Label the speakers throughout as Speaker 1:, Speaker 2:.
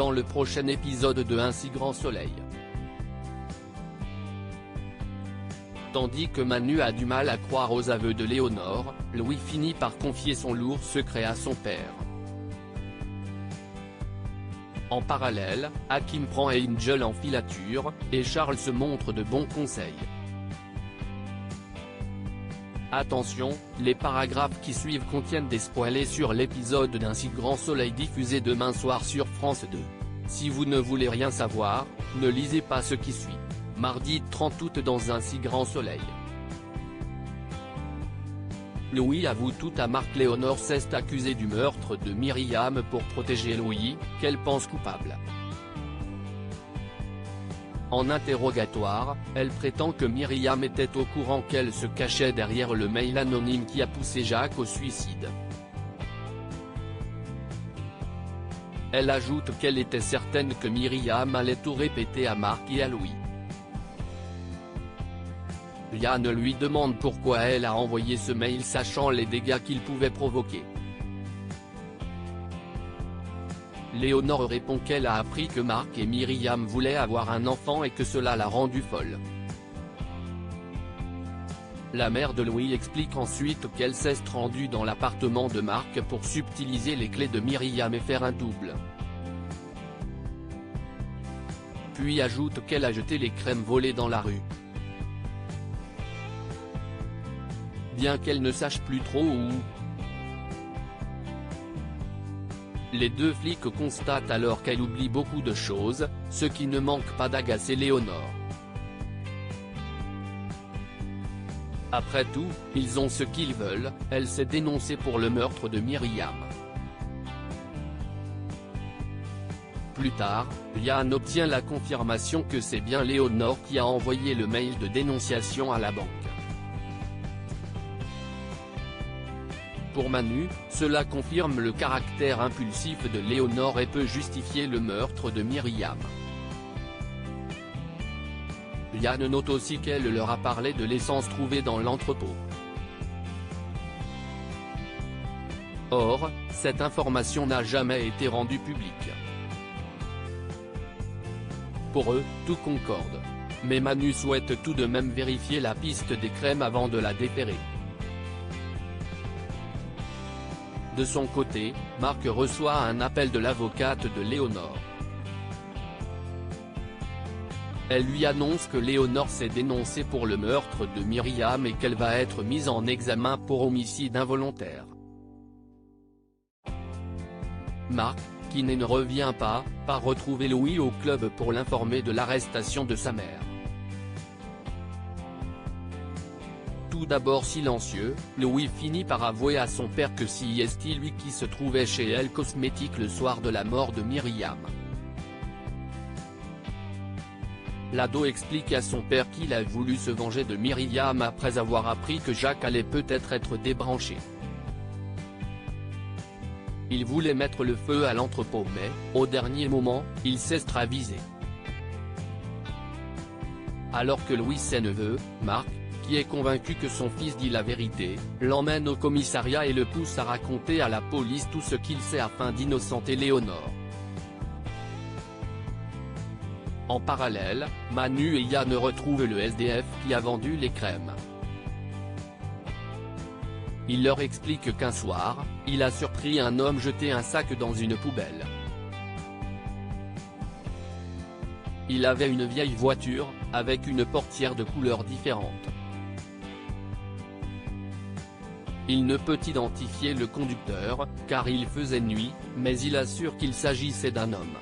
Speaker 1: dans le prochain épisode de Un si grand soleil. Tandis que Manu a du mal à croire aux aveux de Léonore, Louis finit par confier son lourd secret à son père. En parallèle, Hakim prend Angel en filature, et Charles se montre de bons conseils. Attention, les paragraphes qui suivent contiennent des spoilers sur l'épisode d'Un si grand soleil diffusé demain soir sur France 2. Si vous ne voulez rien savoir, ne lisez pas ce qui suit. Mardi 30 août dans Un si grand soleil. Louis avoue tout à Marc. Léonore s'est accusée du meurtre de Myriam pour protéger Louis, qu'elle pense coupable. En interrogatoire, elle prétend que Myriam était au courant qu'elle se cachait derrière le mail anonyme qui a poussé Jacques au suicide. Elle ajoute qu'elle était certaine que Myriam allait tout répéter à Marc et à Louis. Yann lui demande pourquoi elle a envoyé ce mail sachant les dégâts qu'il pouvait provoquer. Léonore répond qu'elle a appris que Marc et Myriam voulaient avoir un enfant et que cela l'a rendue folle. La mère de Louis explique ensuite qu'elle s'est rendue dans l'appartement de Marc pour subtiliser les clés de Myriam et faire un double. Puis ajoute qu'elle a jeté les crèmes volées dans la rue. Bien qu'elle ne sache plus trop où. Les deux flics constatent alors qu'elle oublie beaucoup de choses, ce qui ne manque pas d'agacer Léonore. Après tout, ils ont ce qu'ils veulent, elle s'est dénoncée pour le meurtre de Myriam. Plus tard, Yann obtient la confirmation que c'est bien Léonore qui a envoyé le mail de dénonciation à la banque. Pour Manu, cela confirme le caractère impulsif de Léonore et peut justifier le meurtre de Myriam. Yann note aussi qu'elle leur a parlé de l'essence trouvée dans l'entrepôt. Or, cette information n'a jamais été rendue publique. Pour eux, tout concorde. Mais Manu souhaite tout de même vérifier la piste des crèmes avant de la déférer. De son côté, Marc reçoit un appel de l'avocate de Léonore. Elle lui annonce que Léonore s'est dénoncée pour le meurtre de Myriam et qu'elle va être mise en examen pour homicide involontaire. Marc, qui ne revient pas, part retrouver Louis au club pour l'informer de l'arrestation de sa mère. Tout d'abord silencieux, Louis finit par avouer à son père que c'est lui qui se trouvait chez Elle Cosmétiques le soir de la mort de Myriam. L'ado explique à son père qu'il a voulu se venger de Myriam après avoir appris que Jacques allait peut-être être débranché. Il voulait mettre le feu à l'entrepôt mais, au dernier moment, il s'est ravisé. Alors que Louis, ses neveux, Marc, qui est convaincu que son fils dit la vérité, l'emmène au commissariat et le pousse à raconter à la police tout ce qu'il sait afin d'innocenter Léonore. En parallèle, Manu et Yann retrouvent le SDF qui a vendu les crèmes. Il leur explique qu'un soir, il a surpris un homme jeter un sac dans une poubelle. Il avait une vieille voiture, avec une portière de couleurs différentes. Il ne peut identifier le conducteur, car il faisait nuit, mais il assure qu'il s'agissait d'un homme.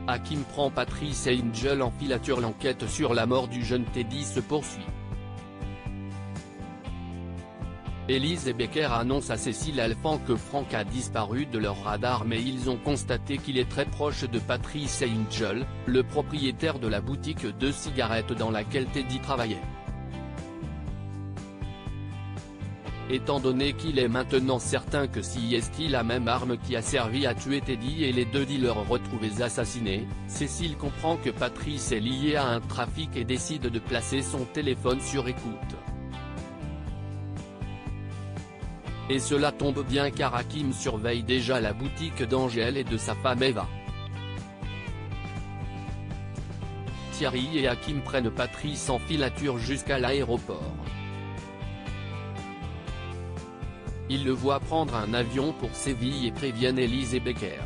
Speaker 1: Hakim prend Patrice et Angel en filature. L'enquête sur la mort du jeune Teddy se poursuit. Élise et Becker annoncent à Cécile Alphand que Franck a disparu de leur radar mais ils ont constaté qu'il est très proche de Patrice et Angel, le propriétaire de la boutique de cigarettes dans laquelle Teddy travaillait. Étant donné qu'il est maintenant certain que c'est la même arme qui a servi à tuer Teddy et les deux dealers retrouvés assassinés, Cécile comprend que Patrice est lié à un trafic et décide de placer son téléphone sur écoute. Et cela tombe bien car Hakim surveille déjà la boutique d'Angèle et de sa femme Eva. Thierry et Hakim prennent Patrice en filature jusqu'à l'aéroport. Ils le voient prendre un avion pour Séville et préviennent Élise et Becker.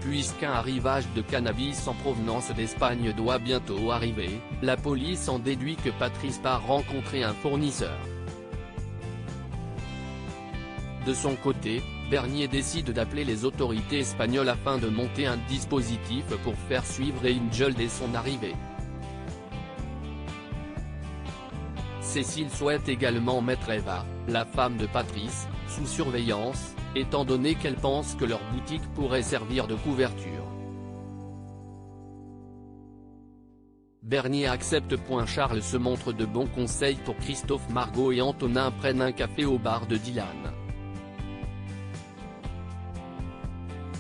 Speaker 1: Puisqu'un arrivage de cannabis en provenance d'Espagne doit bientôt arriver, la police en déduit que Patrice part rencontrer un fournisseur. De son côté, Bernier décide d'appeler les autorités espagnoles afin de monter un dispositif pour faire suivre Angel dès son arrivée. Cécile souhaite également mettre Eva, la femme de Patrice, sous surveillance, étant donné qu'elle pense que leur boutique pourrait servir de couverture. Bernier accepte. Charles se montre de bons conseils pour Christophe. Margot et Antonin prennent un café au bar de Dylan.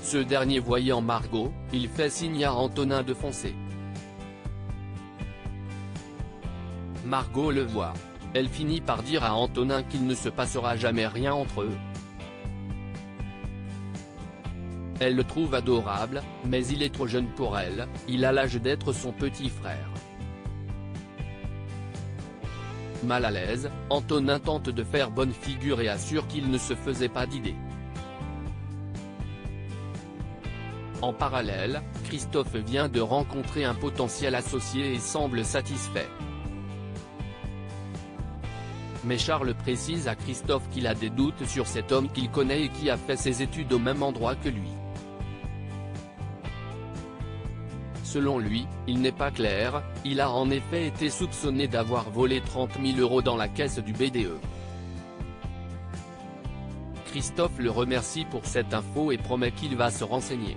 Speaker 1: Ce dernier voyant Margot, il fait signe à Antonin de foncer. Margot le voit. Elle finit par dire à Antonin qu'il ne se passera jamais rien entre eux. Elle le trouve adorable, mais il est trop jeune pour elle, il a l'âge d'être son petit frère. Mal à l'aise, Antonin tente de faire bonne figure et assure qu'il ne se faisait pas d'idée. En parallèle, Christophe vient de rencontrer un potentiel associé et semble satisfait. Mais Charles précise à Christophe qu'il a des doutes sur cet homme qu'il connaît et qui a fait ses études au même endroit que lui. Selon lui, il n'est pas clair, il a en effet été soupçonné d'avoir volé 30 000 € dans la caisse du BDE. Christophe le remercie pour cette info et promet qu'il va se renseigner.